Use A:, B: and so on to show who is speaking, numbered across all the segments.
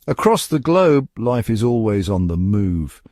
A: Across the globe, life is always on the move.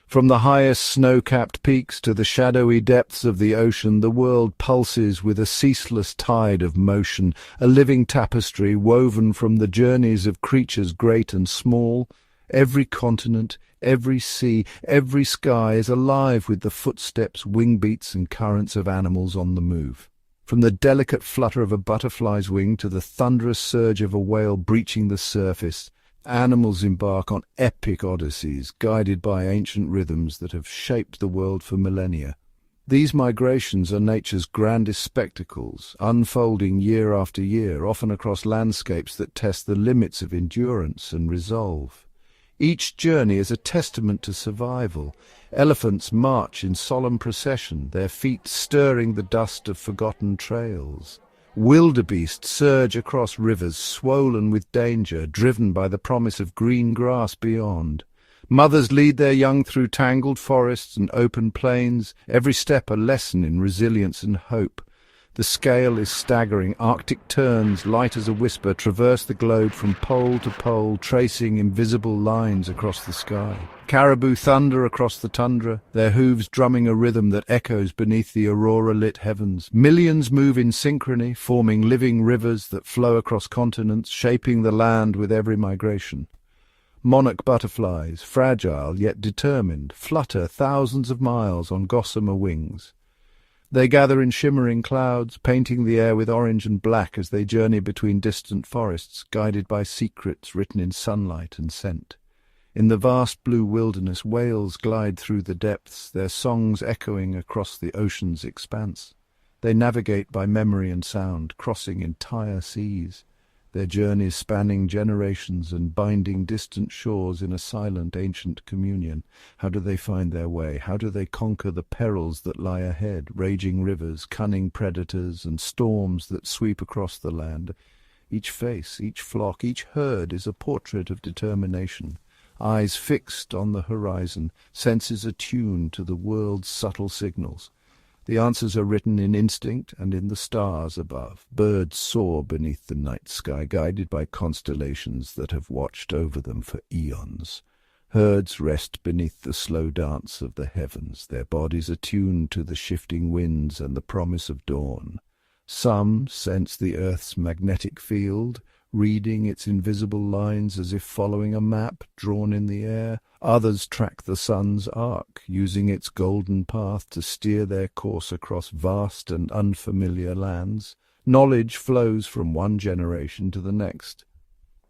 A: From the highest snow-capped peaks to the shadowy depths of the ocean, the world pulses with a ceaseless tide of motion, a living tapestry woven from the journeys of creatures great and small. Every continent, every sea, every sky is alive with the footsteps, wing beats and currents of animals on the move. From the delicate flutter of a butterfly's wing to the thunderous surge of a whale breaching the surface, animals embark on epic odysseys, guided by ancient rhythms that have shaped the world for millennia. These migrations are nature's grandest spectacles, unfolding year after year, often across landscapes that test the limits of endurance and resolve. Each journey is a testament to survival. Elephants march in solemn procession, their feet stirring the dust of forgotten trails. Wildebeest surge across rivers swollen with danger, driven by the promise of green grass beyond. Mothers lead their young through tangled forests and open plains, every step a lesson in resilience and hope. The scale is staggering. Arctic terns, light as a whisper, traverse the globe from pole to pole, tracing invisible lines across the sky. Caribou thunder across the tundra, their hooves drumming a rhythm that echoes beneath the aurora-lit heavens. Millions move in synchrony, forming living rivers that flow across continents, shaping the land with every migration. Monarch butterflies, fragile yet determined, flutter thousands of miles on gossamer wings. They gather in shimmering clouds, painting the air with orange and black as they journey between distant forests, guided by secrets written in sunlight and scent. In the vast blue wilderness, whales glide through the depths, their songs echoing across the ocean's expanse. They navigate by memory and sound, crossing entire seas, their journeys spanning generations and binding distant shores in a silent ancient communion. How do they find their way? How do they conquer the perils that lie ahead, raging rivers, cunning predators, and storms that sweep across the land? Each face, each flock, each herd is a portrait of determination. Eyes fixed on the horizon, senses attuned to the world's subtle signals. The answers are written in instinct and in the stars above. Birds soar beneath the night sky, guided by constellations that have watched over them for eons. Herds rest beneath the slow dance of the heavens, their bodies attuned to the shifting winds and the promise of dawn. Some sense the earth's magnetic field, reading its invisible lines as if following a map drawn in the air. Others track the sun's arc, using its golden path to steer their course across vast and unfamiliar lands. Knowledge flows from one generation to the next.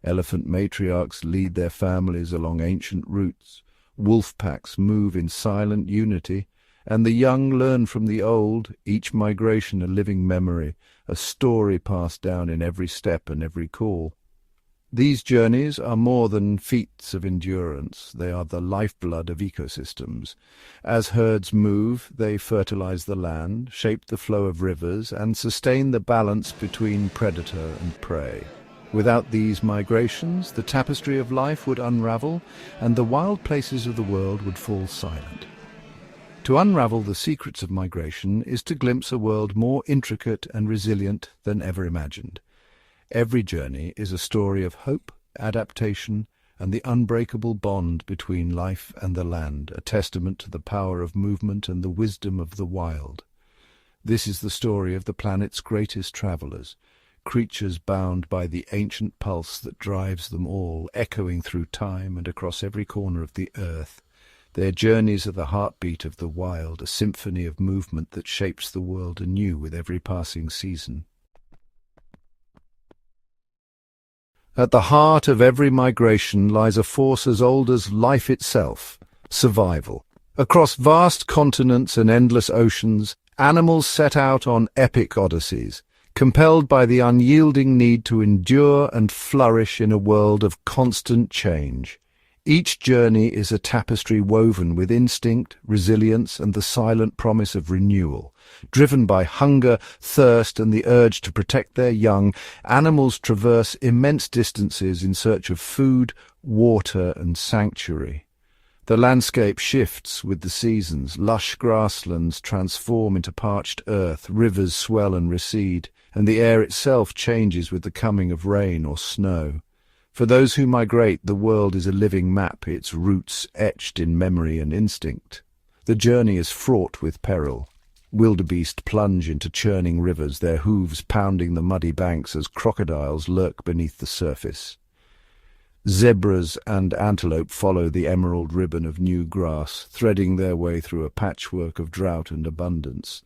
A: Elephant matriarchs lead their families along ancient routes. Wolf packs move in silent unity, and the young learn from the old, each migration a living memory, a story passed down in every step and every call. These journeys are more than feats of endurance. They are the lifeblood of ecosystems. As herds move, they fertilize the land, shape the flow of rivers, and sustain the balance between predator and prey. Without these migrations, the tapestry of life would unravel, and the wild places of the world would fall silent. To unravel the secrets of migration is to glimpse a world more intricate and resilient than ever imagined. Every journey is a story of hope, adaptation, and the unbreakable bond between life and the land, a testament to the power of movement and the wisdom of the wild. This is the story of the planet's greatest travelers, creatures bound by the ancient pulse that drives them all, echoing through time and across every corner of the earth. Their journeys are the heartbeat of the wild, a symphony of movement that shapes the world anew with every passing season. At the heart of every migration lies a force as old as life itself, survival. Across vast continents and endless oceans, animals set out on epic odysseys, compelled by the unyielding need to endure and flourish in a world of constant change. Each journey is a tapestry woven with instinct, resilience, and the silent promise of renewal. Driven by hunger, thirst, and the urge to protect their young, animals traverse immense distances in search of food, water, and sanctuary. The landscape shifts with the seasons. Lush grasslands transform into parched earth, rivers swell and recede, and the air itself changes with the coming of rain or snow. For those who migrate, the world is a living map, its roots etched in memory and instinct. The journey is fraught with peril. Wildebeest plunge into churning rivers, their hooves pounding the muddy banks as crocodiles lurk beneath the surface. Zebras and antelope follow the emerald ribbon of new grass, threading their way through a patchwork of drought and abundance.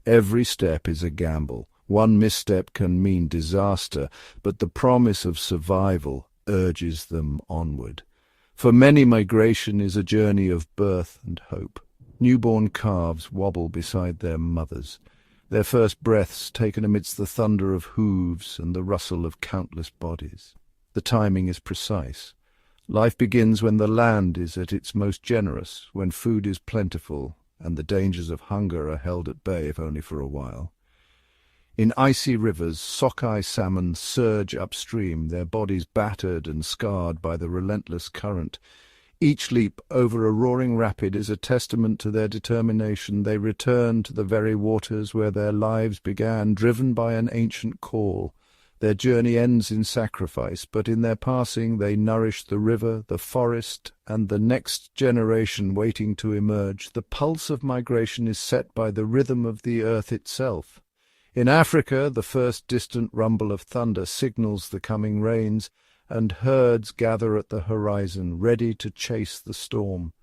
A: Every step is a gamble. One misstep can mean disaster, but the promise of survival urges them onward. For many, migration is a journey of birth and hope. Newborn calves wobble beside their mothers, their first breaths taken amidst the thunder of hooves and the rustle of countless bodies. The timing is precise. Life begins when the land is at its most generous, when food is plentiful, and the dangers of hunger are held at bay if only for a while. In icy rivers, sockeye salmon surge upstream, their bodies battered and scarred by the relentless current. Each leap over a roaring rapid is a testament to their determination. They return to the very waters where their lives began, driven by an ancient call. Their journey ends in sacrifice, but in their passing they nourish the river, the forest, and the next generation waiting to emerge. The pulse of migration is set by the rhythm of the earth itself. In Africa, the first distant rumble of thunder signals the coming rains, and herds gather at the horizon, ready to chase the storm.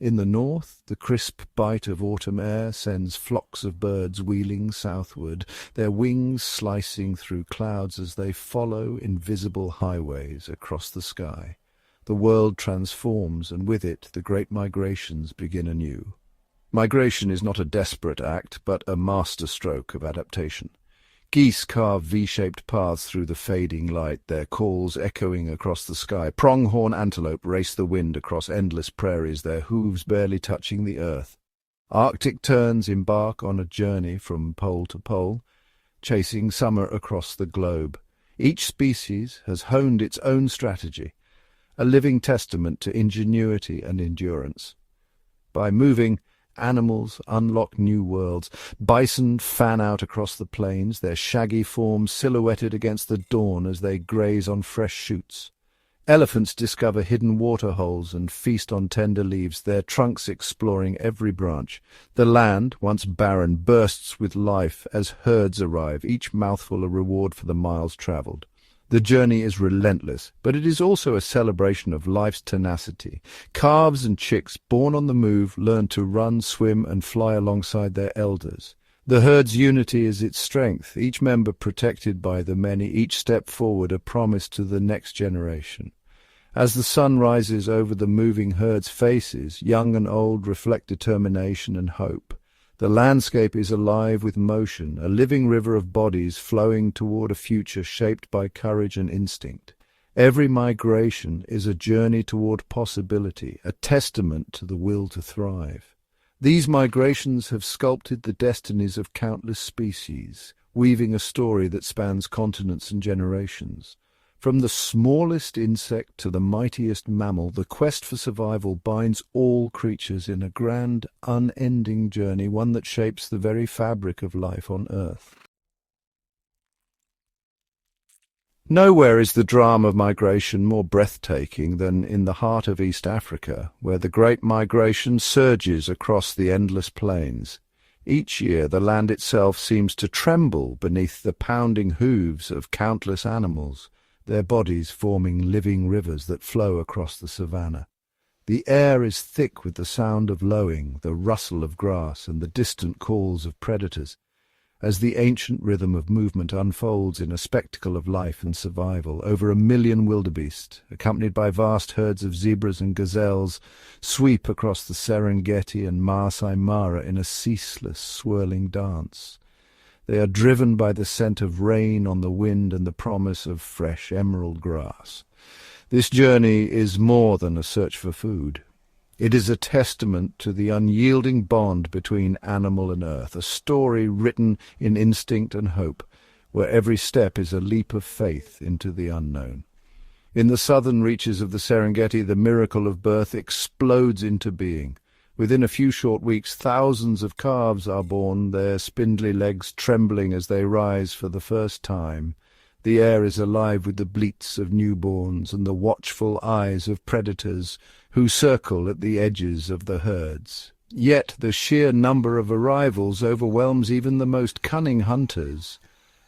A: In the north, the crisp bite of autumn air sends flocks of birds wheeling southward, their wings slicing through clouds as they follow invisible highways across the sky. The world transforms, and with it the great migrations begin anew. Migration is not a desperate act, but a masterstroke of adaptation. Geese carve V-shaped paths through the fading light, their calls echoing across the sky. Pronghorn antelope race the wind across endless prairies, their hooves barely touching the earth. Arctic terns embark on a journey from pole to pole, chasing summer across the globe. Each species has honed its own strategy, a living testament to ingenuity and endurance. By moving, animals unlock new worlds. Bison fan out across the plains, their shaggy forms silhouetted against the dawn as they graze on fresh shoots. Elephants discover hidden water holes and feast on tender leaves, their trunks exploring every branch. The land, once barren, bursts with life as herds arrive, each mouthful a reward for the miles traveled. The journey is relentless, but it is also a celebration of life's tenacity. Calves and chicks born on the move learn to run, swim, and fly alongside their elders. The herd's unity is its strength, each member protected by the many, each step forward a promise to the next generation. As the sun rises over the moving herd's faces, young and old reflect determination and hope. The landscape is alive with motion, a living river of bodies flowing toward a future shaped by courage and instinct. Every migration is a journey toward possibility, a testament to the will to thrive. These migrations have sculpted the destinies of countless species, weaving a story that spans continents and generations. From the smallest insect to the mightiest mammal, the quest for survival binds all creatures in a grand, unending journey, one that shapes the very fabric of life on Earth. Nowhere is the drama of migration more breathtaking than in the heart of East Africa, where the great migration surges across the endless plains. Each year the land itself seems to tremble beneath the pounding hooves of countless animals, their bodies forming living rivers that flow across the savannah. The air is thick with the sound of lowing, the rustle of grass, and the distant calls of predators, as the ancient rhythm of movement unfolds in a spectacle of life and survival. Over 1 million wildebeest, accompanied by vast herds of zebras and gazelles, sweep across the Serengeti and Maasai Mara in a ceaseless, swirling dance. They are driven by the scent of rain on the wind and the promise of fresh emerald grass. This journey is more than a search for food. It is a testament to the unyielding bond between animal and earth, a story written in instinct and hope, where every step is a leap of faith into the unknown. In the southern reaches of the Serengeti, the miracle of birth explodes into being. Within a few short weeks, thousands of calves are born, their spindly legs trembling as they rise for the first time. The air is alive with the bleats of newborns and the watchful eyes of predators who circle at the edges of the herds. Yet the sheer number of arrivals overwhelms even the most cunning hunters,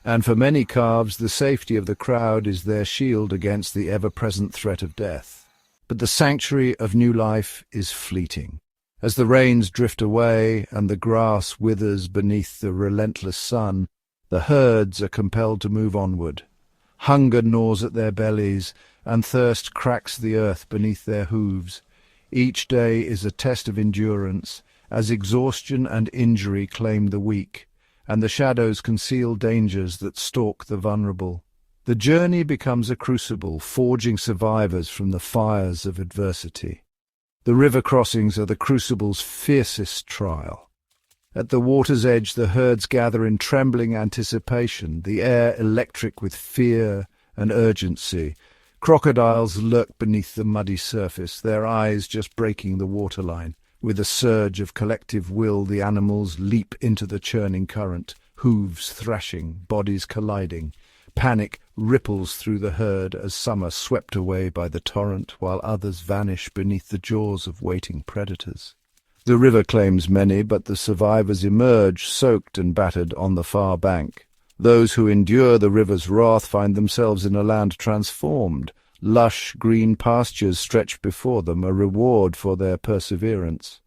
A: and for many calves the safety of the crowd is their shield against the ever-present threat of death. But the sanctuary of new life is fleeting. As the rains drift away and the grass withers beneath the relentless sun, the herds are compelled to move onward. Hunger gnaws at their bellies, and thirst cracks the earth beneath their hooves. Each day is a test of endurance, as exhaustion and injury claim the weak, and the shadows conceal dangers that stalk the vulnerable. The journey becomes a crucible, forging survivors from the fires of adversity. The river crossings are the crucible's fiercest trial. At the water's edge the herds gather in trembling anticipation, the air electric with fear and urgency. Crocodiles lurk beneath the muddy surface, their eyes just breaking the waterline. With a surge of collective will, the animals leap into the churning current, hooves thrashing, bodies colliding. Panic ripples through the herd as some are swept away by the torrent, while others vanish beneath the jaws of waiting predators. The river claims many, but the survivors emerge, soaked and battered, on the far bank. Those who endure the river's wrath find themselves in a land transformed. Lush green pastures stretch before them, a reward for their perseverance.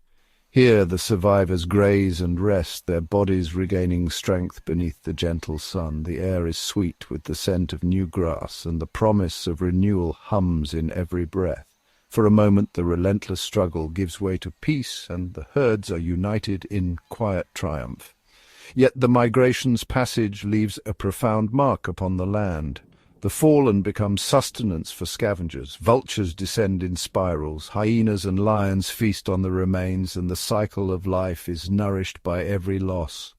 A: Here the survivors graze and rest, their bodies regaining strength beneath the gentle sun. The air is sweet with the scent of new grass, and the promise of renewal hums in every breath. For a moment the relentless struggle gives way to peace, and the herds are united in quiet triumph. Yet the migration's passage leaves a profound mark upon the land. The fallen become sustenance for scavengers, vultures descend in spirals, hyenas and lions feast on the remains, and the cycle of life is nourished by every loss.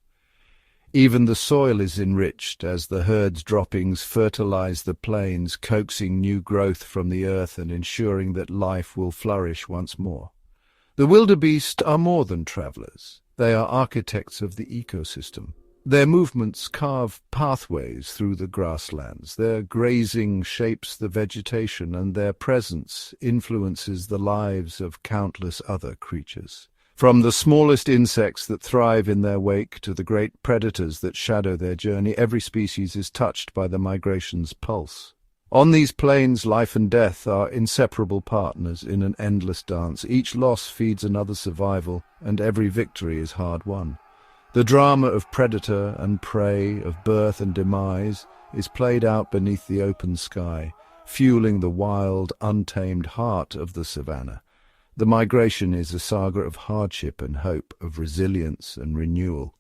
A: Even the soil is enriched as the herd's droppings fertilize the plains, coaxing new growth from the earth and ensuring that life will flourish once more. The wildebeest are more than travelers. They are architects of the ecosystem. Their movements carve pathways through the grasslands. Their grazing shapes the vegetation, and their presence influences the lives of countless other creatures. From the smallest insects that thrive in their wake to the great predators that shadow their journey, every species is touched by the migration's pulse. On these plains, life and death are inseparable partners in an endless dance. Each loss feeds another survival, and every victory is hard won. The drama of predator and prey, of birth and demise, is played out beneath the open sky, fueling the wild, untamed heart of the savannah. The migration is a saga of hardship and hope, of resilience and renewal.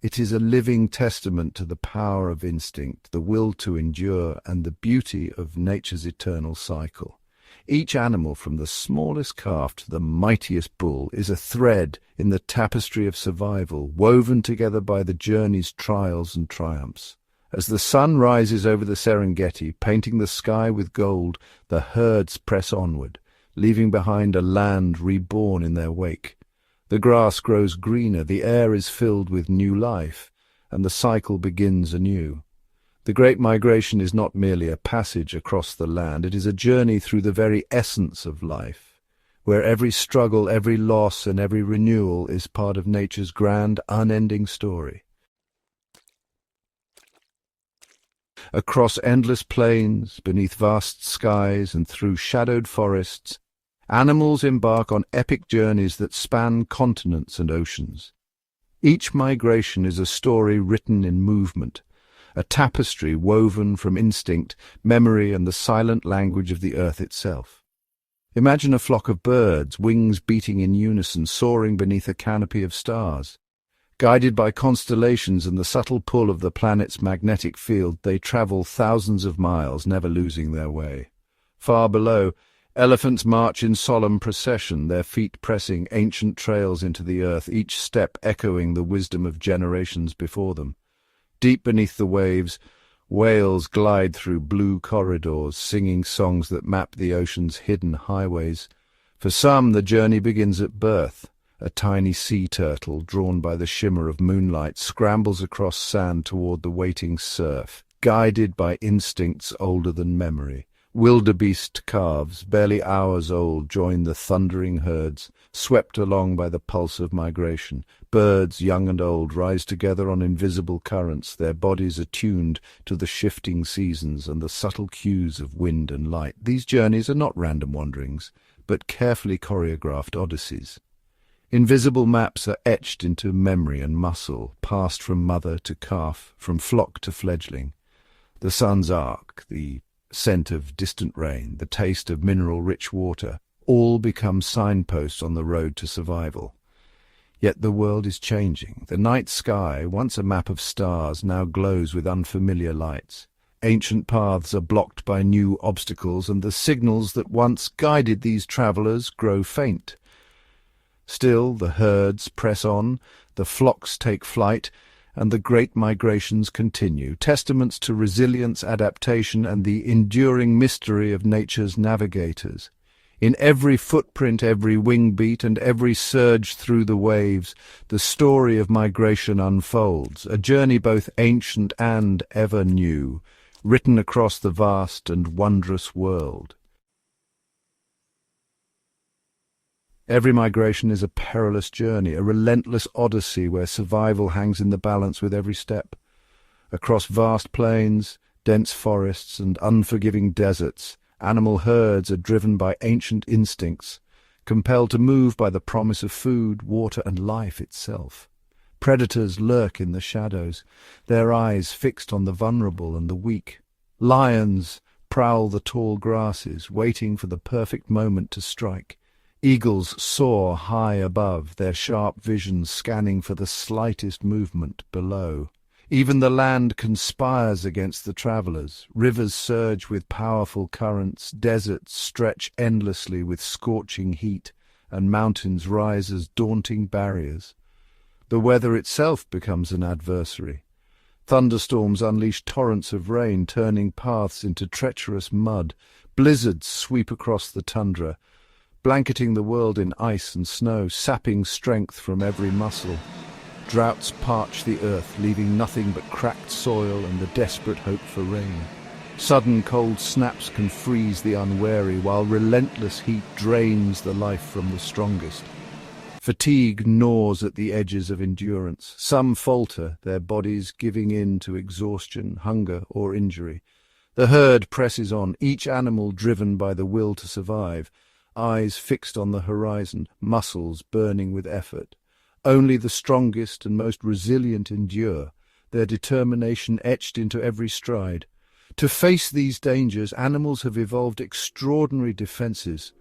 A: It is a living testament to the power of instinct, the will to endure, and the beauty of nature's eternal cycle. Each animal, from the smallest calf to the mightiest bull, is a thread in the tapestry of survival, woven together by the journey's trials and triumphs. As the sun rises over the Serengeti, painting the sky with gold, the herds press onward, leaving behind a land reborn in their wake. The grass grows greener, the air is filled with new life, and the cycle begins anew. The Great Migration is not merely a passage across the land, it is a journey through the very essence of life, where every struggle, every loss, and every renewal is part of nature's grand, unending story. Across endless plains, beneath vast skies, and through shadowed forests, animals embark on epic journeys that span continents and oceans. Each migration is a story written in movement, a tapestry woven from instinct, memory, and the silent language of the earth itself. Imagine a flock of birds, wings beating in unison, soaring beneath a canopy of stars. Guided by constellations and the subtle pull of the planet's magnetic field, they travel thousands of miles, never losing their way. Far below, elephants march in solemn procession, their feet pressing ancient trails into the earth, each step echoing the wisdom of generations before them. Deep beneath the waves, whales glide through blue corridors, singing songs that map the ocean's hidden highways. For some, the journey begins at birth. A tiny sea turtle, drawn by the shimmer of moonlight, scrambles across sand toward the waiting surf. guided by instincts older than memory. Wildebeest calves, barely hours old, join the thundering herds, swept along by the pulse of migration. Birds, young and old, rise together on invisible currents, their bodies attuned to the shifting seasons and the subtle cues of wind and light. These journeys are not random wanderings, but carefully choreographed odysseys. Invisible maps are etched into memory and muscle, passed from mother to calf, from flock to fledgling. The sun's arc, the scent of distant rain, the taste of mineral-rich water, all become signposts on the road to survival. Yet the world is changing. The night sky, once a map of stars, now glows with unfamiliar lights. Ancient paths are blocked by new obstacles, and the signals that once guided these travelers grow faint. Still, the herds press on, the flocks take flight, and the great migrations continue, testaments to resilience, adaptation, and the enduring mystery of nature's navigators. In every footprint, every wing beat, and every surge through the waves, the story of migration unfolds, a journey both ancient and ever new, written across the vast and wondrous world. Every migration is a perilous journey, a relentless odyssey where survival hangs in the balance with every step. Across vast plains, dense forests, and unforgiving deserts, animal herds are driven by ancient instincts, compelled to move by the promise of food, water, and life itself. Predators lurk in the shadows, their eyes fixed on the vulnerable and the weak. Lions prowl the tall grasses, waiting for the perfect moment to strike. Eagles soar high above, their sharp vision scanning for the slightest movement below. Even the land conspires against the travelers. Rivers surge with powerful currents, deserts stretch endlessly with scorching heat, and mountains rise as daunting barriers. The weather itself becomes an adversary. Thunderstorms unleash torrents of rain, turning paths into treacherous mud. Blizzards sweep across the tundra, blanketing the world in ice and snow, sapping strength from every muscle. Droughts parch the earth, leaving nothing but cracked soil and the desperate hope for rain. Sudden cold snaps can freeze the unwary, while relentless heat drains the life from the strongest. Fatigue gnaws at the edges of endurance. Some falter, their bodies giving in to exhaustion, hunger, or injury. The herd presses on, each animal driven by the will to survive, eyes fixed on the horizon, muscles burning with effort. Only the strongest and most resilient endure, their determination etched into every stride. To face these dangers, animals have evolved extraordinary defenses.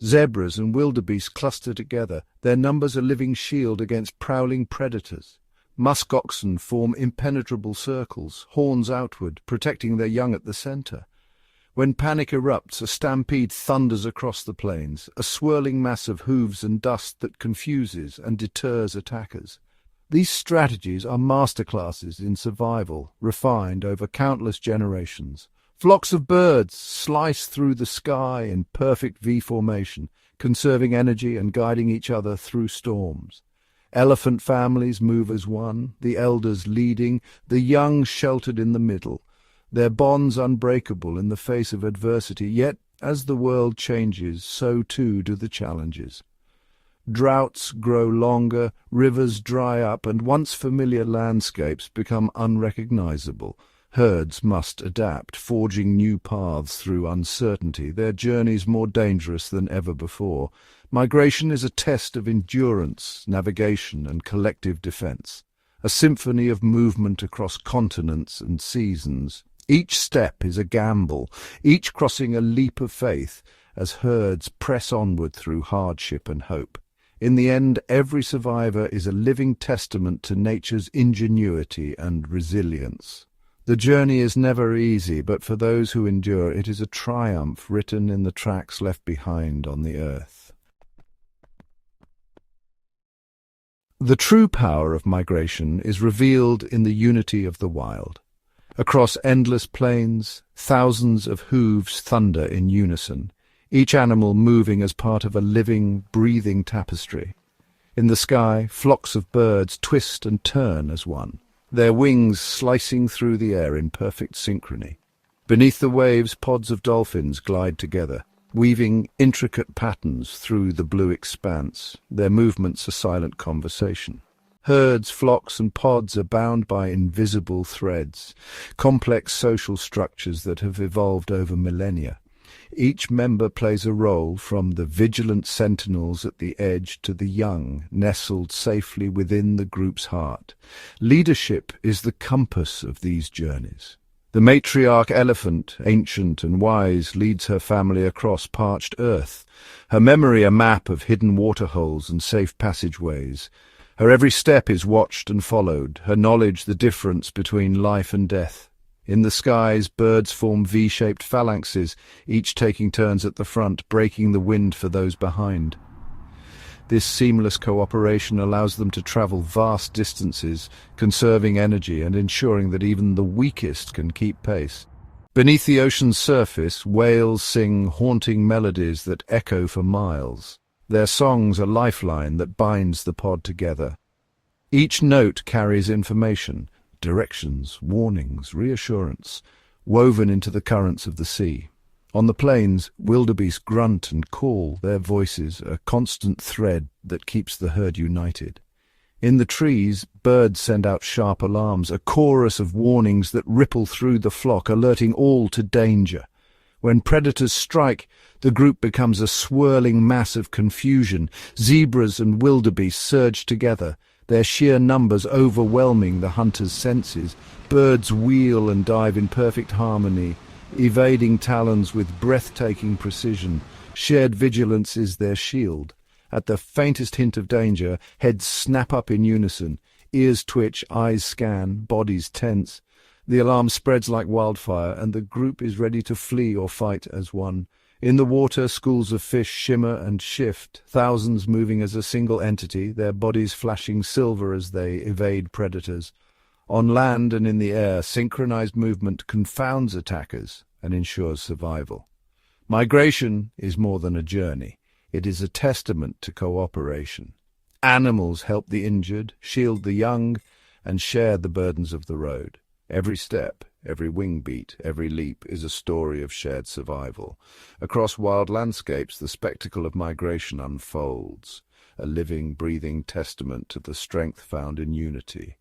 A: Zebras and wildebeest cluster together, their numbers a living shield against prowling predators. Musk oxen form impenetrable circles, horns outward, protecting their young at the center. When panic erupts, a stampede thunders across the plains, a swirling mass of hooves and dust that confuses and deters attackers. These strategies are masterclasses in survival, refined over countless generations. Flocks of birds slice through the sky in perfect V formation, conserving energy and guiding each other through storms. Elephant families move as one, the elders leading, the young sheltered in the middle. Their bonds unbreakable in the face of adversity, yet as the world changes, so too do the challenges. Droughts grow longer, rivers dry up, and once familiar landscapes become unrecognizable. Herds must adapt, forging new paths through uncertainty, their journeys more dangerous than ever before. Migration is a test of endurance, navigation, and collective defense, a symphony of movement across continents and seasons. Each step is a gamble, each crossing a leap of faith, as herds press onward through hardship and hope. In the end, every survivor is a living testament to nature's ingenuity and resilience. The journey is never easy, but for those who endure, it is a triumph written in the tracks left behind on the earth. The true power of migration is revealed in the unity of the wild. Across endless plains, thousands of hooves thunder in unison, each animal moving as part of a living, breathing tapestry. In the sky, flocks of birds twist and turn as one, their wings slicing through the air in perfect synchrony. Beneath the waves, pods of dolphins glide together, weaving intricate patterns through the blue expanse, their movements a silent conversation. Herds, flocks, and pods are bound by invisible threads, complex social structures that have evolved over millennia. Each member plays a role, from the vigilant sentinels at the edge to the young, nestled safely within the group's heart. Leadership is the compass of these journeys. The matriarch elephant, ancient and wise, leads her family across parched earth, her memory a map of hidden waterholes and safe passageways. Her every step is watched and followed, her knowledge the difference between life and death. In the skies, birds form V-shaped phalanxes, each taking turns at the front, breaking the wind for those behind. This seamless cooperation allows them to travel vast distances, conserving energy and ensuring that even the weakest can keep pace. Beneath the ocean's surface, whales sing haunting melodies that echo for miles. Their songs a lifeline that binds the pod together. Each note carries information, directions, warnings, reassurance, woven into the currents of the sea. On the plains, wildebeest grunt and call, their voices a constant thread that keeps the herd united. In the trees, birds send out sharp alarms, a chorus of warnings that ripple through the flock, alerting all to danger. When predators strike, the group becomes a swirling mass of confusion. Zebras and wildebeest surge together, their sheer numbers overwhelming the hunter's senses. Birds wheel and dive in perfect harmony, evading talons with breathtaking precision. Shared vigilance is their shield. At the faintest hint of danger, heads snap up in unison, ears twitch, eyes scan, bodies tense. The alarm spreads like wildfire, and the group is ready to flee or fight as one. In the water, schools of fish shimmer and shift, thousands moving as a single entity, their bodies flashing silver as they evade predators. On land and in the air, synchronized movement confounds attackers and ensures survival. Migration is more than a journey. It is a testament to cooperation. Animals help the injured, shield the young, and share the burdens of the road. Every step, every wing beat, every leap is a story of shared survival. Across wild landscapes, the spectacle of migration unfolds, a living, breathing testament to the strength found in unity.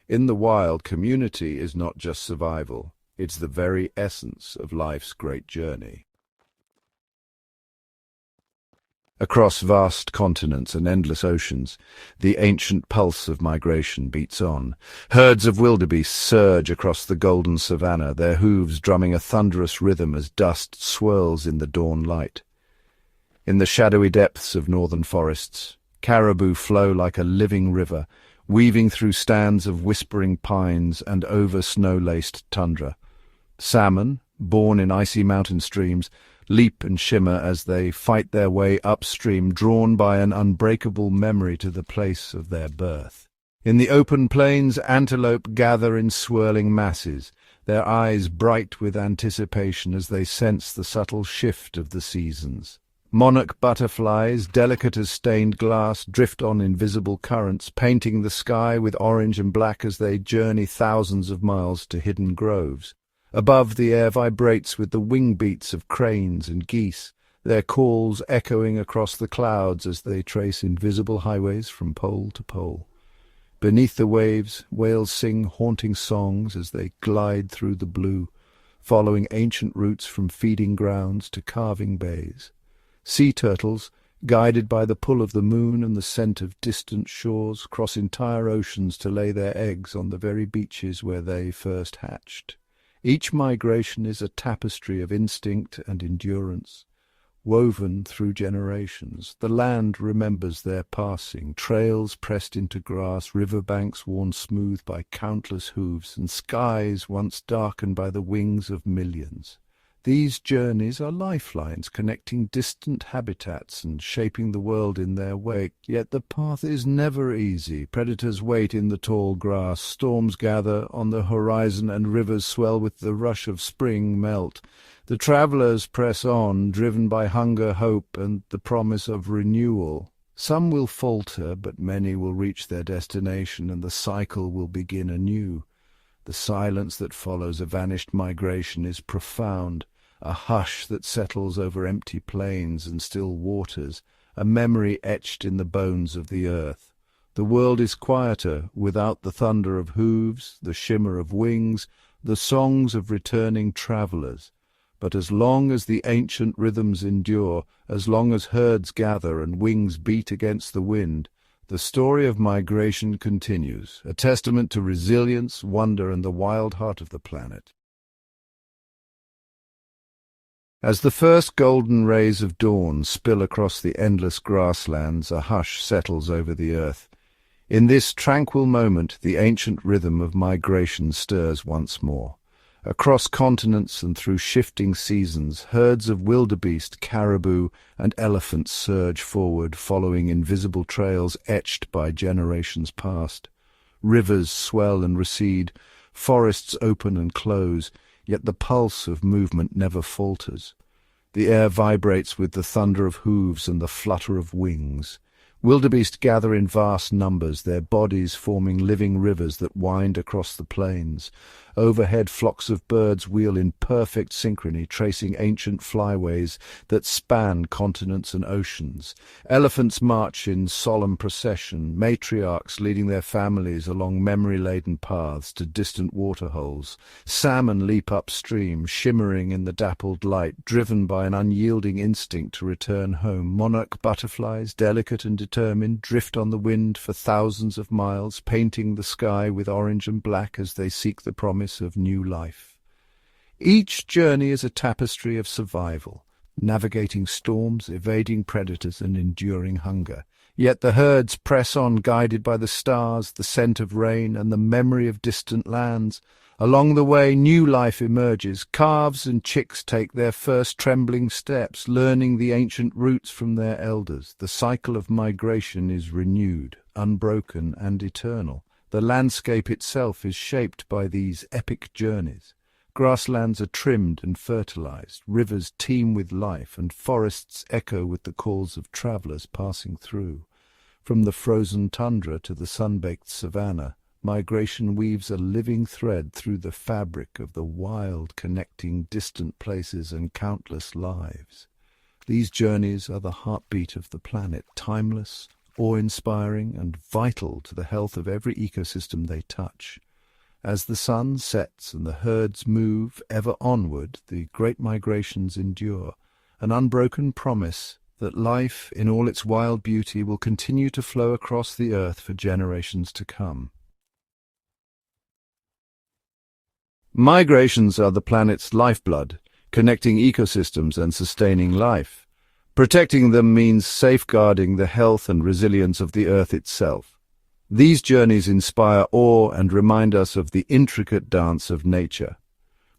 A: In the wild, community is not just survival, it's the very essence of life's great journey. Across vast continents and endless oceans, the ancient pulse of migration beats on. Herds of wildebeest surge across the golden savanna, their hooves drumming a thunderous rhythm as dust swirls in the dawn light. In the shadowy depths of northern forests, caribou flow like a living river, weaving through stands of whispering pines and over snow-laced tundra. Salmon, born in icy mountain streams, leap and shimmer as they fight their way upstream, drawn by an unbreakable memory to the place of their birth. In the open plains, antelope gather in swirling masses, their eyes bright with anticipation as they sense the subtle shift of the seasons. Monarch butterflies, delicate as stained glass, drift on invisible currents, painting the sky with orange and black as they journey thousands of miles to hidden groves. Above, the air vibrates with the wing beats of cranes and geese, their calls echoing across the clouds as they trace invisible highways from pole to pole. Beneath the waves, whales sing haunting songs as they glide through the blue, following ancient routes from feeding grounds to carving bays. Sea turtles, guided by the pull of the moon and the scent of distant shores, cross entire oceans to lay their eggs on the very beaches where they first hatched. Each migration is a tapestry of instinct and endurance, woven through generations. The land remembers their passing, trails pressed into grass, riverbanks worn smooth by countless hooves, and skies once darkened by the wings of millions. These journeys are lifelines connecting distant habitats and shaping the world in their wake. Yet the path is never easy. Predators wait in the tall grass, storms gather on the horizon, and rivers swell with the rush of spring melt. The travelers press on, driven by hunger, hope, and the promise of renewal. Some will falter, but many will reach their destination, and the cycle will begin anew. The silence that follows a vanished migration is profound, a hush that settles over empty plains and still waters, a memory etched in the bones of the earth. The world is quieter, without the thunder of hooves, the shimmer of wings, the songs of returning travellers. But as long as the ancient rhythms endure, as long as herds gather and wings beat against the wind, the story of migration continues, a testament to resilience, wonder, and the wild heart of the planet. As the first golden rays of dawn spill across the endless grasslands, a hush settles over the earth. In this tranquil moment, the ancient rhythm of migration stirs once more. Across continents and through shifting seasons, herds of wildebeest, caribou, and elephants surge forward, following invisible trails etched by generations past. Rivers swell and recede, forests open and close, yet the pulse of movement never falters. The air vibrates with the thunder of hooves and the flutter of wings. Wildebeest gather in vast numbers, their bodies forming living rivers that wind across the plains. Overhead, flocks of birds wheel in perfect synchrony, tracing ancient flyways that span continents and oceans. Elephants march in solemn procession, matriarchs leading their families along memory-laden paths to distant waterholes. Salmon leap upstream, shimmering in the dappled light, driven by an unyielding instinct to return home. Monarch butterflies, delicate and determined, drift on the wind for thousands of miles, painting the sky with orange and black as they seek the promise of new life. Each journey is a tapestry of survival, navigating storms, evading predators, and enduring hunger. Yet the herds press on, guided by the stars, the scent of rain, and the memory of distant lands. Along the way, new life emerges. Calves and chicks take their first trembling steps, learning the ancient roots from their elders. The cycle of migration is renewed, unbroken, and eternal. The landscape itself is shaped by these epic journeys. Grasslands are trimmed and fertilized, rivers teem with life, and forests echo with the calls of travelers passing through. From the frozen tundra to the sun-baked savanna, migration weaves a living thread through the fabric of the wild, connecting distant places and countless lives. These journeys are the heartbeat of the planet, timeless, awe-inspiring, and vital to the health of every ecosystem they touch. As the sun sets and the herds move ever onward, the great migrations endure, an unbroken promise that life in all its wild beauty will continue to flow across the earth for generations to come. Migrations are the planet's lifeblood, connecting ecosystems and sustaining life. Protecting them means safeguarding the health and resilience of the earth itself. These journeys inspire awe and remind us of the intricate dance of nature.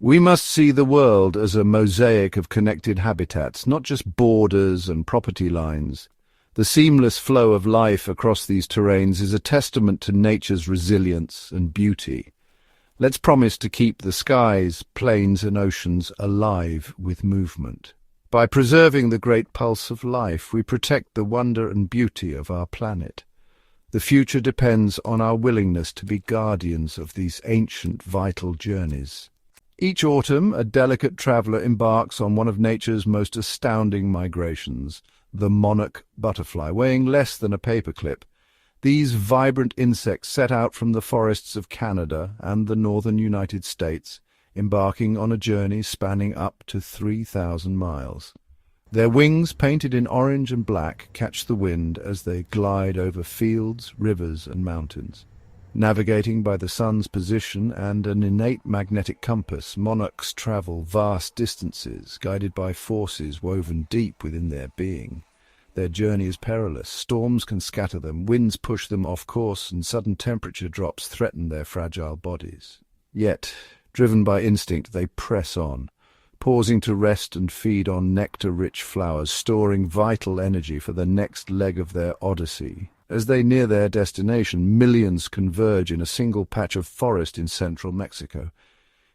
A: We must see the world as a mosaic of connected habitats, not just borders and property lines. The seamless flow of life across these terrains is a testament to nature's resilience and beauty. Let's promise to keep the skies, plains, and oceans alive with movement. By preserving the great pulse of life, we protect the wonder and beauty of our planet. The future depends on our willingness to be guardians of these ancient, vital journeys. Each autumn, a delicate traveller embarks on one of nature's most astounding migrations, the monarch butterfly, weighing less than a paperclip. These vibrant insects set out from the forests of Canada and the northern United States, embarking on a journey spanning up to 3,000 miles. Their wings, painted in orange and black, catch the wind as they glide over fields, rivers, and mountains. Navigating by the sun's position and an innate magnetic compass, monarchs travel vast distances, guided by forces woven deep within their being. Their journey is perilous. Storms can scatter them, winds push them off course, and sudden temperature drops threaten their fragile bodies. Yet, driven by instinct, they press on, pausing to rest and feed on nectar-rich flowers, storing vital energy for the next leg of their Odyssey. As they near their destination, millions converge in a single patch of forest in central Mexico.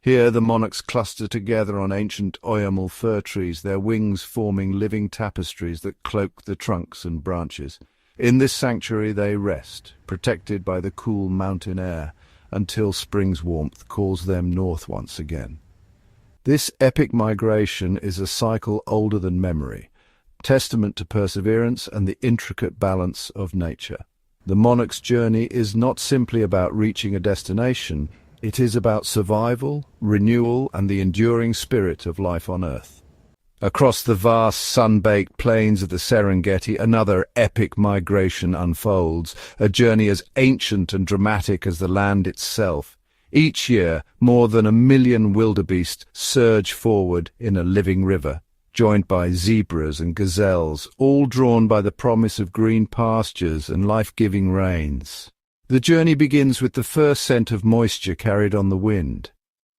A: Here the monarchs cluster together on ancient oyamel fir trees, their wings forming living tapestries that cloak the trunks and branches. In this sanctuary they rest, protected by the cool mountain air, until spring's warmth calls them north once again. This epic migration is a cycle older than memory, testament to perseverance and the intricate balance of nature. The monarch's journey is not simply about reaching a destination, it is about survival, renewal, and the enduring spirit of life on Earth. Across the vast, sun-baked plains of the Serengeti, another epic migration unfolds, a journey as ancient and dramatic as the land itself. Each year, more than 1 million wildebeest surge forward in a living river, joined by zebras and gazelles, all drawn by the promise of green pastures and life-giving rains. The journey begins with the first scent of moisture carried on the wind.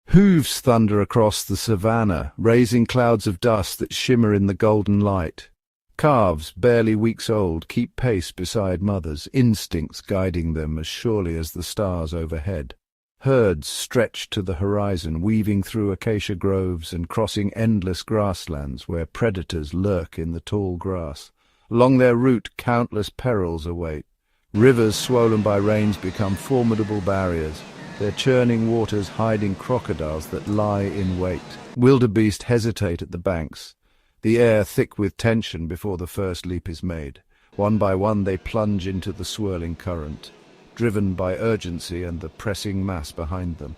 A: Hooves thunder across the savannah, raising clouds of dust that shimmer in the golden light. Calves, barely weeks old, keep pace beside mothers, instincts guiding them as surely as the stars overhead. Herds stretch to the horizon, weaving through acacia groves and crossing endless grasslands where predators lurk in the tall grass. Along their route, countless perils await. Rivers swollen by rains become formidable barriers, their churning waters hiding crocodiles that lie in wait. Wildebeest hesitate at the banks, the air thick with tension before the first leap is made. One by one they plunge into the swirling current, driven by urgency and the pressing mass behind them.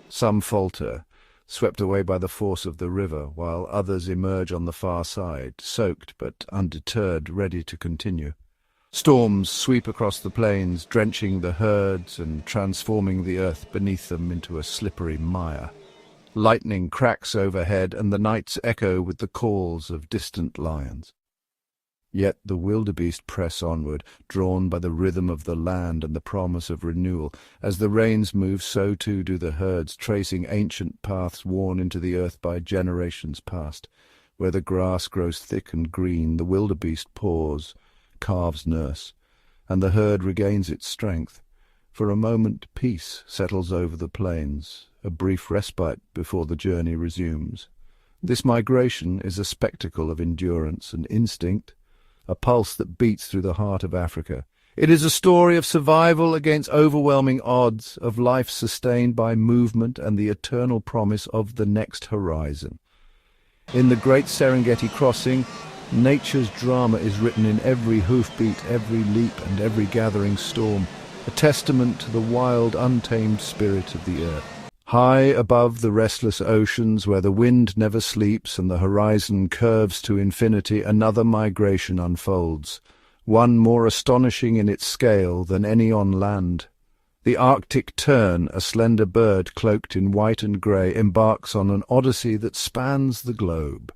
A: Some falter, swept away by the force of the river, while others emerge on the far side, soaked but undeterred, ready to continue. Storms sweep across the plains, drenching the herds and transforming the earth beneath them into a slippery mire. Lightning cracks overhead, and the nights echo with the calls of distant lions. Yet the wildebeest press onward, drawn by the rhythm of the land and the promise of renewal. As the rains move, so too do the herds, tracing ancient paths worn into the earth by generations past. Where the grass grows thick and green, the wildebeest pause, calves nurse, and the herd regains its strength. For a moment peace settles over the plains, a brief respite before the journey resumes. This migration is a spectacle of endurance and instinct, a pulse that beats through the heart of Africa. It is a story of survival against overwhelming odds, of life sustained by movement and the eternal promise of the next horizon. In the great Serengeti crossing, nature's drama is written in every hoofbeat, every leap, and every gathering storm, a testament to the wild, untamed spirit of the earth. High above the restless oceans, where the wind never sleeps and the horizon curves to infinity, another migration unfolds, one more astonishing in its scale than any on land. The Arctic tern, a slender bird cloaked in white and grey, embarks on an odyssey that spans the globe.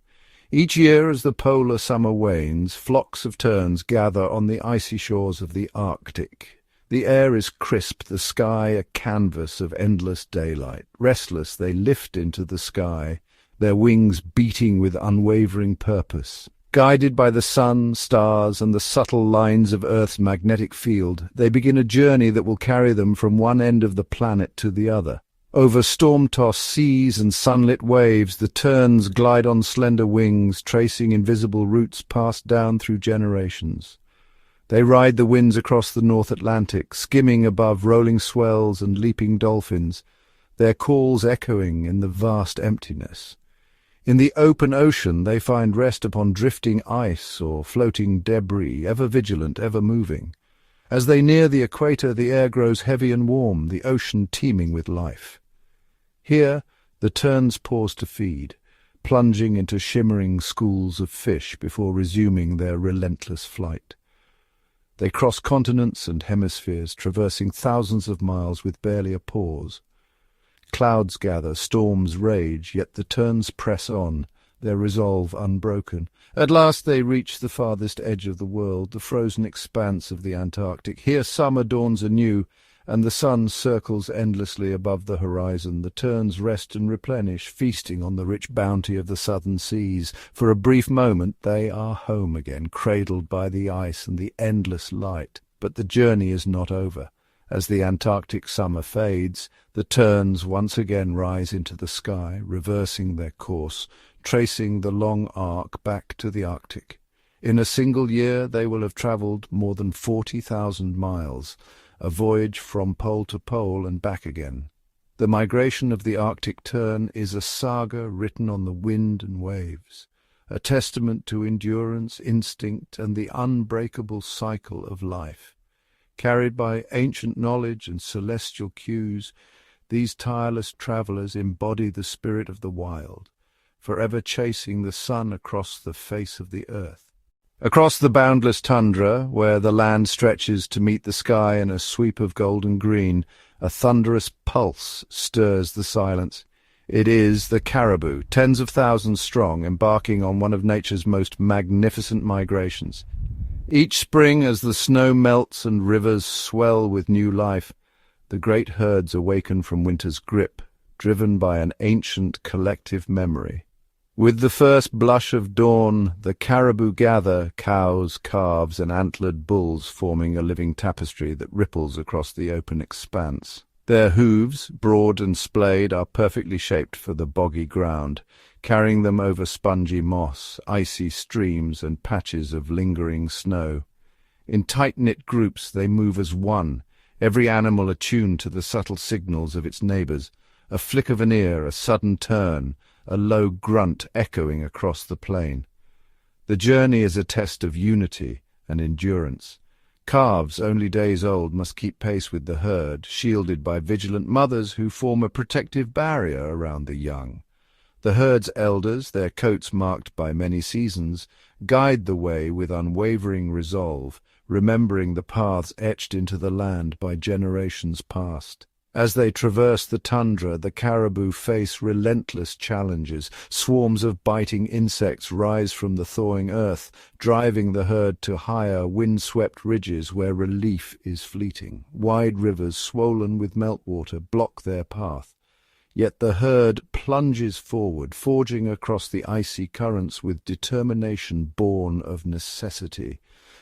A: Each year, as the polar summer wanes, flocks of terns gather on the icy shores of the Arctic. The air is crisp, the sky a canvas of endless daylight. Restless, they lift into the sky, their wings beating with unwavering purpose. Guided by the sun, stars, and the subtle lines of Earth's magnetic field, they begin a journey that will carry them from one end of the planet to the other. Over storm-tossed seas and sunlit waves, the terns glide on slender wings, tracing invisible routes passed down through generations. They ride the winds across the North Atlantic, skimming above rolling swells and leaping dolphins, their calls echoing in the vast emptiness. In the open ocean they find rest upon drifting ice or floating debris, ever vigilant, ever moving. As they near the equator, the air grows heavy and warm, the ocean teeming with life. Here the terns pause to feed, plunging into shimmering schools of fish before resuming their relentless flight. They cross continents and hemispheres, traversing thousands of miles with barely a pause. Clouds gather, storms rage, yet the terns press on, their resolve unbroken. At last they reach the farthest edge of the world, the frozen expanse of the Antarctic. Here summer dawns anew, and the sun circles endlessly above the horizon. The terns rest and replenish, feasting on the rich bounty of the southern seas. For a brief moment they are home again, cradled by the ice and the endless light. But the journey is not over. As the Antarctic summer fades, the terns once again rise into the sky, reversing their course, tracing the long arc back to the Arctic. In a single year they will have travelled more than 40,000 miles, a voyage from pole to pole and back again. The migration of the Arctic tern is a saga written on the wind and waves, a testament to endurance, instinct, and the unbreakable cycle of life. Carried by ancient knowledge and celestial cues, these tireless travellers embody the spirit of the wild, forever chasing the sun across the face of the earth. Across the boundless tundra, where the land stretches to meet the sky in a sweep of golden green, a thunderous pulse stirs the silence. It is the caribou, tens of thousands strong, embarking on one of nature's most magnificent migrations. Each spring, as the snow melts and rivers swell with new life, the great herds awaken from winter's grip, driven by an ancient collective memory. With the first blush of dawn, the caribou gather, cows, calves, and antlered bulls forming a living tapestry that ripples across the open expanse. Their hooves, broad and splayed, are perfectly shaped for the boggy ground, carrying them over spongy moss, icy streams, and patches of lingering snow. In tight-knit groups they move as one, every animal attuned to the subtle signals of its neighbours. A flick of an ear, a sudden turn, a low grunt echoing across the plain. The journey is a test of unity and endurance. Calves, only days old, must keep pace with the herd, shielded by vigilant mothers who form a protective barrier around the young. The herd's elders, their coats marked by many seasons, guide the way with unwavering resolve, remembering the paths etched into the land by generations past. As they traverse the tundra, the caribou face relentless challenges. Swarms of biting insects rise from the thawing earth, driving the herd to higher, wind-swept ridges where relief is fleeting. Wide rivers, swollen with meltwater, block their path. Yet the herd plunges forward, forging across the icy currents with determination born of necessity.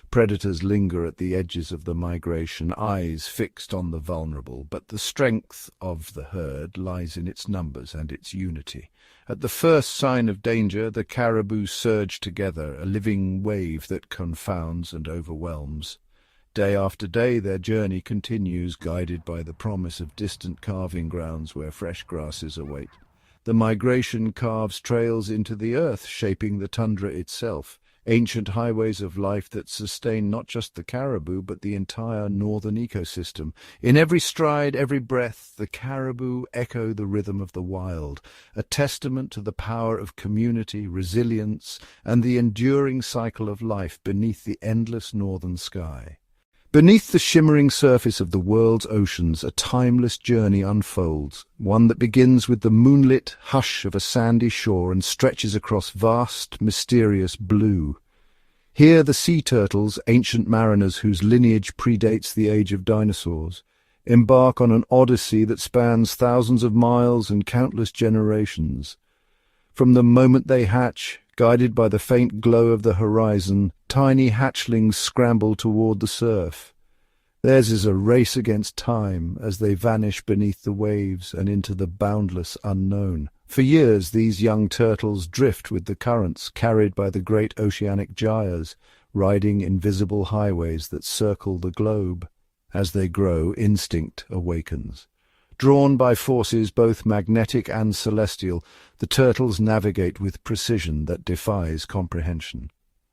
A: Predators linger at the edges of the migration, eyes fixed on the vulnerable, but the strength of the herd lies in its numbers and its unity. At the first sign of danger, the caribou surge together, a living wave that confounds and overwhelms. Day after day their journey continues, guided by the promise of distant calving grounds where fresh grasses await. The migration carves trails into the earth, shaping the tundra itself. Ancient highways of life that sustain not just the caribou, but the entire northern ecosystem. In every stride, every breath, the caribou echo the rhythm of the wild, a testament to the power of community, resilience, and the enduring cycle of life beneath the endless northern sky. Beneath the shimmering surface of the world's oceans, a timeless journey unfolds, one that begins with the moonlit hush of a sandy shore and stretches across vast, mysterious blue. Here the sea turtles, ancient mariners whose lineage predates the age of dinosaurs, embark on an odyssey that spans thousands of miles and countless generations. From the moment they hatch, guided by the faint glow of the horizon, tiny hatchlings scramble toward the surf. Theirs is a race against time as they vanish beneath the waves and into the boundless unknown. For years these young turtles drift with the currents, carried by the great oceanic gyres, riding invisible highways that circle the globe. As they grow, instinct awakens. Drawn by forces both magnetic and celestial, the turtles navigate with precision that defies comprehension.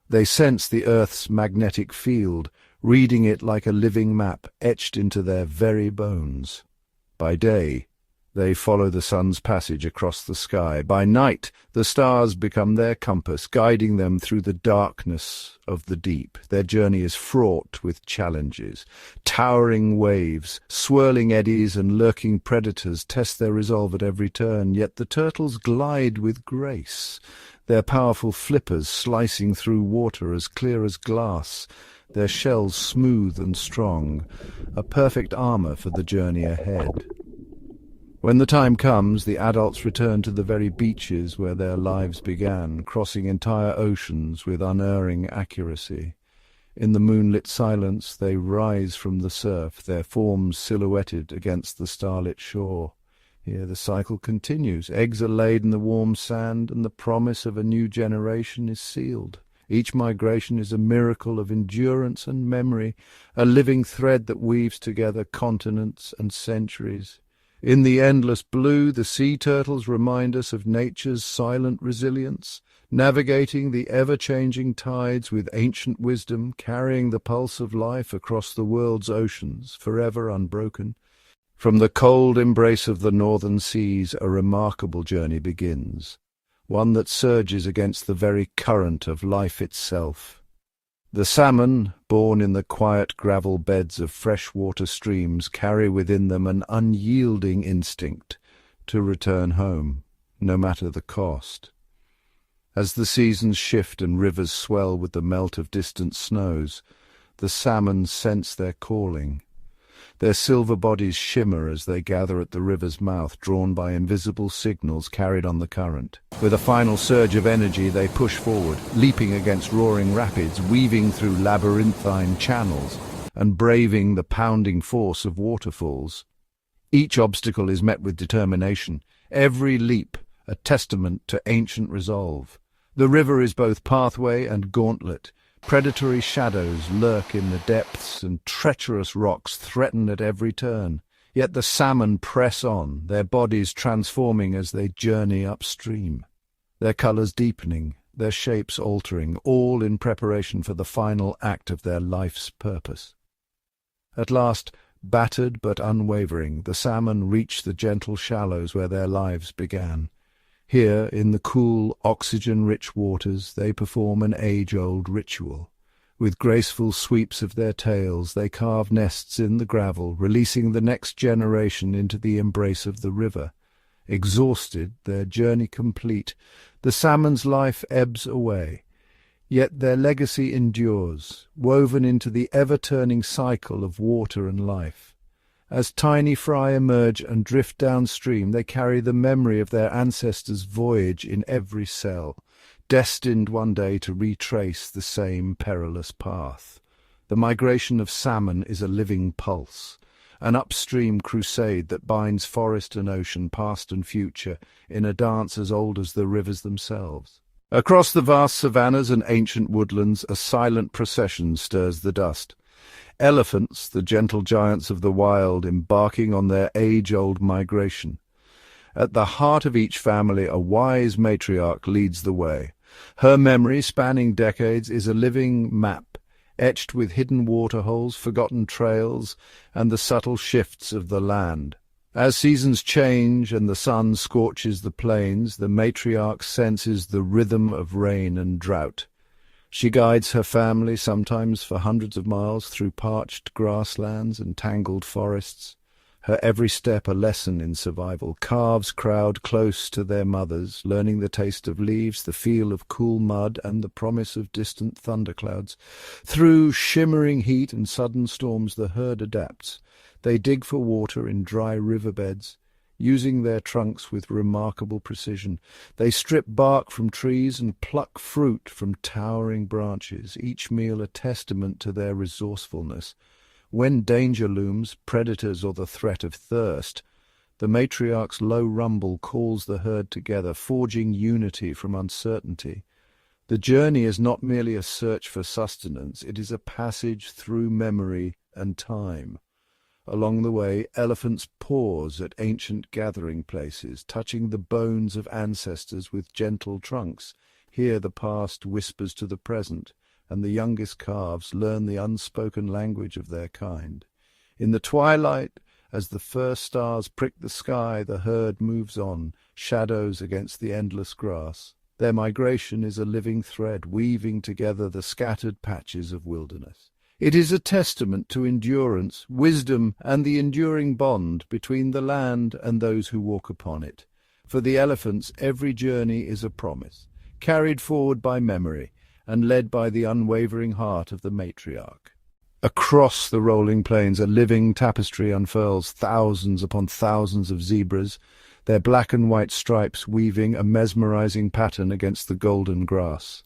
A: They sense the Earth's magnetic field, reading it like a living map etched into their very bones. By day, they follow the sun's passage across the sky. By night, the stars become their compass, guiding them through the darkness of the deep. Their journey is fraught with challenges. Towering waves, swirling eddies, and lurking predators test their resolve at every turn, yet the turtles glide with grace, their powerful flippers slicing through water as clear as glass, their shells smooth and strong, a perfect armor for the journey ahead. When the time comes, the adults return to the very beaches where their lives began, crossing entire oceans with unerring accuracy. In the moonlit silence, they rise from the surf, their forms silhouetted against the starlit shore. Here the cycle continues. Eggs are laid in the warm sand, and the promise of a new generation is sealed. Each migration is a miracle of endurance and memory, a living thread that weaves together continents and centuries. In the endless blue, the sea turtles remind us of nature's silent resilience, navigating the ever-changing tides with ancient wisdom, carrying the pulse of life across the world's oceans, forever unbroken. From the cold embrace of the northern seas, a remarkable journey begins, one that surges against the very current of life itself. The salmon, born in the quiet gravel beds of freshwater streams, carry within them an unyielding instinct to return home, no matter the cost. As the seasons shift and rivers swell with the melt of distant snows, the salmon sense their calling. Their silver bodies shimmer as they gather at the river's mouth, drawn by invisible signals carried on the current. With a final surge of energy, they push forward, leaping against roaring rapids, weaving through labyrinthine channels, and braving the pounding force of waterfalls. Each obstacle is met with determination, every leap a testament to ancient resolve. The river is both pathway and gauntlet. Predatory shadows lurk in the depths, and treacherous rocks threaten at every turn. Yet the salmon press on, their bodies transforming as they journey upstream. Their colours deepening, their shapes altering, all in preparation for the final act of their life's purpose. At last, battered but unwavering, the salmon reach the gentle shallows where their lives began. Here, in the cool, oxygen-rich waters, they perform an age-old ritual. With graceful sweeps of their tails, they carve nests in the gravel, releasing the next generation into the embrace of the river. Exhausted, their journey complete, the salmon's life ebbs away. Yet their legacy endures, woven into the ever-turning cycle of water and life. As tiny fry emerge and drift downstream, they carry the memory of their ancestors' voyage in every cell, destined one day to retrace the same perilous path. The migration of salmon is a living pulse, an upstream crusade that binds forest and ocean, past and future, in a dance as old as the rivers themselves. Across the vast savannas and ancient woodlands, a silent procession stirs the dust. Elephants, the gentle giants of the wild, embarking on their age-old migration. At the heart of each family, a wise matriarch leads the way. Her memory, spanning decades, is a living map, etched with hidden waterholes, forgotten trails, and the subtle shifts of the land. As seasons change and the sun scorches the plains, the matriarch senses the rhythm of rain and drought. She guides her family, sometimes for hundreds of miles, through parched grasslands and tangled forests. Her every step a lesson in survival. Calves crowd close to their mothers, learning the taste of leaves, the feel of cool mud, and the promise of distant thunderclouds. Through shimmering heat and sudden storms, the herd adapts. They dig for water in dry riverbeds, using their trunks with remarkable precision. They strip bark from trees and pluck fruit from towering branches, each meal a testament to their resourcefulness. When danger looms, predators or the threat of thirst, the matriarch's low rumble calls the herd together, forging unity from uncertainty. The journey is not merely a search for sustenance, it is a passage through memory and time. Along the way, elephants pause at ancient gathering places, touching the bones of ancestors with gentle trunks. Here the past whispers to the present, and the youngest calves learn the unspoken language of their kind. In the twilight, as the first stars prick the sky, the herd moves on, shadows against the endless grass. Their migration is a living thread, weaving together the scattered patches of wilderness. It is a testament to endurance, wisdom, and the enduring bond between the land and those who walk upon it. For the elephants, every journey is a promise, carried forward by memory, and led by the unwavering heart of the matriarch. Across the rolling plains, a living tapestry unfurls, thousands upon thousands of zebras, their black and white stripes weaving a mesmerizing pattern against the golden grass.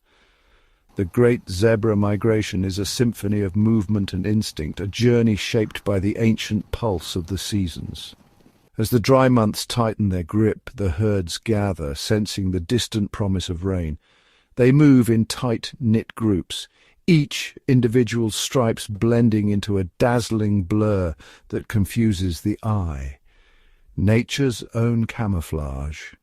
A: The great zebra migration is a symphony of movement and instinct, a journey shaped by the ancient pulse of the seasons. As the dry months tighten their grip, the herds gather, sensing the distant promise of rain. They move in tight-knit groups, each individual stripes blending into a dazzling blur that confuses the eye. Nature's own camouflage,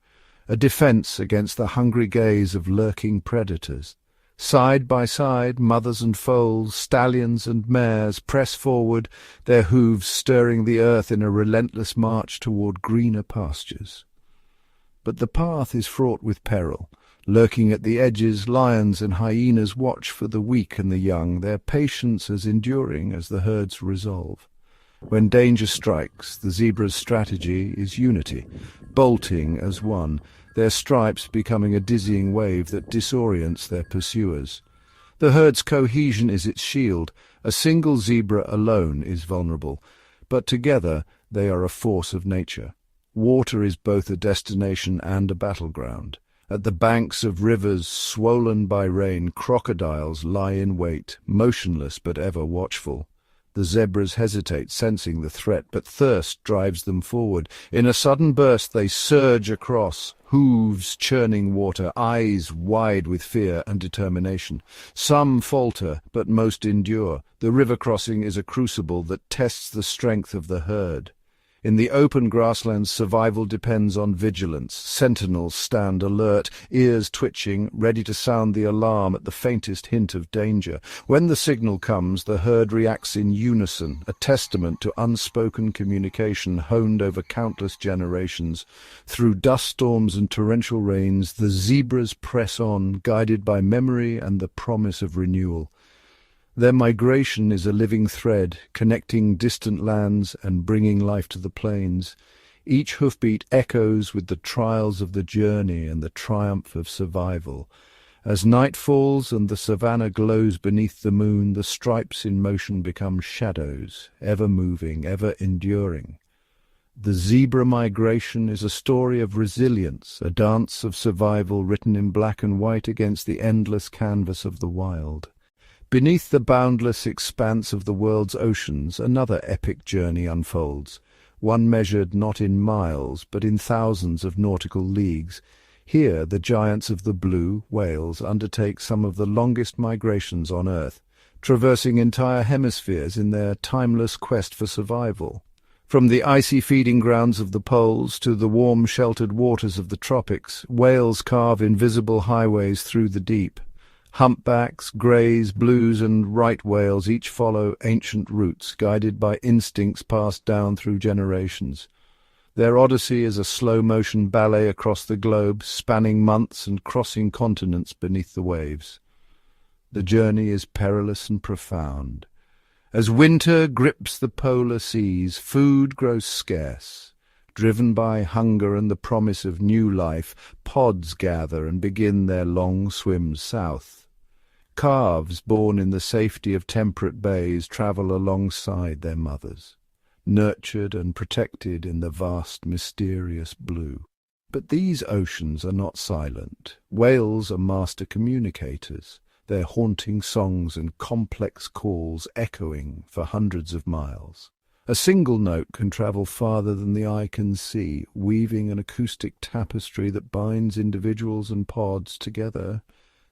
A: a defense against the hungry gaze of lurking predators. Side by side, mothers and foals, stallions and mares press forward, their hooves stirring the earth in a relentless march toward greener pastures. But the path is fraught with peril. Lurking at the edges, lions and hyenas watch for the weak and the young, their patience as enduring as the herd's resolve. When danger strikes, the zebra's strategy is unity, bolting as one, their stripes becoming a dizzying wave that disorients their pursuers. The herd's cohesion is its shield. A single zebra alone is vulnerable, but together they are a force of nature. Water is both a destination and a battleground. At the banks of rivers swollen by rain, crocodiles lie in wait, motionless but ever watchful. The zebras hesitate, sensing the threat, but thirst drives them forward. In a sudden burst they surge across, hooves churning water, eyes wide with fear and determination. Some falter, but most endure. The river crossing is a crucible that tests the strength of the herd. In the open grasslands, survival depends on vigilance. Sentinels stand alert, ears twitching, ready to sound the alarm at the faintest hint of danger. When the signal comes, the herd reacts in unison, a testament to unspoken communication honed over countless generations. Through dust storms and torrential rains, the zebras press on, guided by memory and the promise of renewal. Their migration is a living thread, connecting distant lands and bringing life to the plains. Each hoofbeat echoes with the trials of the journey and the triumph of survival. As night falls and the savannah glows beneath the moon, the stripes in motion become shadows, ever moving, ever enduring. The zebra migration is a story of resilience, a dance of survival written in black and white against the endless canvas of the wild. Beneath the boundless expanse of the world's oceans, another epic journey unfolds, one measured not in miles, but in thousands of nautical leagues. Here the giants of the blue, whales, undertake some of the longest migrations on Earth, traversing entire hemispheres in their timeless quest for survival. From the icy feeding grounds of the poles to the warm sheltered waters of the tropics, whales carve invisible highways through the deep. Humpbacks, greys, blues, and right whales each follow ancient routes, guided by instincts passed down through generations. Their Odyssey is a slow-motion ballet across the globe, spanning months and crossing continents beneath the waves. The journey is perilous and profound. As winter grips the polar seas, food grows scarce. Driven by hunger and the promise of new life, pods gather and begin their long swims south. Calves born in the safety of temperate bays travel alongside their mothers, nurtured and protected in the vast, mysterious blue. But these oceans are not silent. Whales are master communicators, their haunting songs and complex calls echoing for hundreds of miles. A single note can travel farther than the eye can see, weaving an acoustic tapestry that binds individuals and pods together.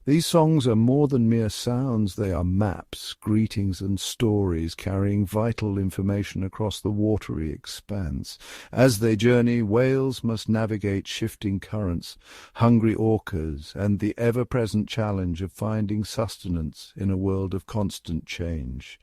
A: These songs are more than mere sounds, they are maps, greetings and stories carrying vital information across the watery expanse. As they journey, whales must navigate shifting currents, hungry orcas, and the ever-present challenge of finding sustenance in a world of constant change.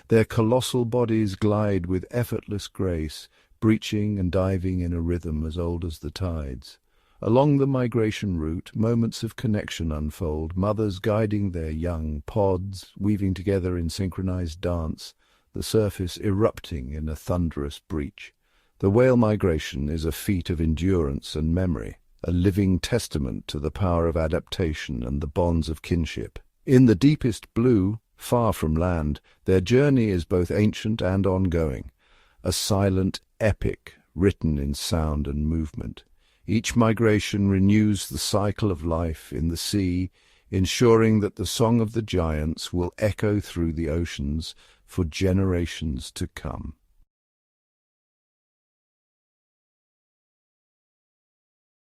A: Their colossal bodies glide with effortless grace, breaching and diving in a rhythm as old as the tides. Along the migration route, moments of connection unfold, mothers guiding their young, pods weaving together in synchronized dance, the surface erupting in a thunderous breach. The whale migration is a feat of endurance and memory, a living testament to the power of adaptation and the bonds of kinship. In the deepest blue, far from land, their journey is both ancient and ongoing, a silent epic written in sound and movement. Each migration renews the cycle of life in the sea, ensuring that the song of the giants will echo through the oceans for generations to come.